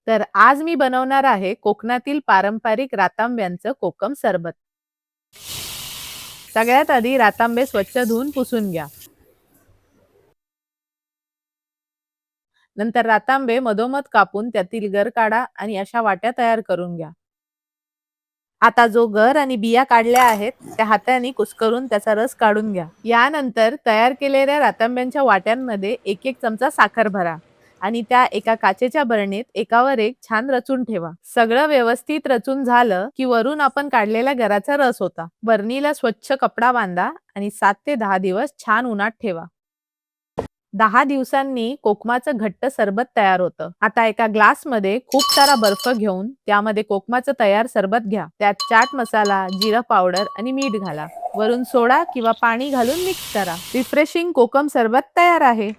तर आज मी बनवणार आहे कोकणातील पारंपरिक रातांब्यांचं कोकम सरबत. सगळ्यात आधी रातांबे स्वच्छ धुवून पुसून घ्या. नंतर रातांबे मधोमध कापून त्यातील गर काढा आणि अशा वाट्या तयार करून घ्या. आता जो गर आणि बिया काढल्या आहेत त्या हाताने कुस्करून त्याचा रस काढून घ्या. यानंतर तयार केलेल्या रातांब्यांच्या वाट्यांमध्ये एक एक चमचा साखर भरा आणि त्या एका काचेच्या बरणीत एकावर एक छान रचून ठेवा. सगळं व्यवस्थित रचून झालं की वरून आपण काढलेल्या गराचा रस होता. बरणीला स्वच्छ कपडा बांधा आणि 7 ते 10 दिवस छान उन्हात ठेवा. 10 दिवसांनी कोकमाचं घट्ट सरबत तयार होतं. आता एका ग्लासमध्ये खूप सारा बर्फ घेऊन त्यामध्ये कोकमाचं तयार सरबत घ्या. त्यात चाट मसाला, जिरा पावडर आणि मीठ घाला. वरून सोडा किंवा पाणी घालून मिक्स करा. रिफ्रेशिंग कोकम सरबत तयार आहे.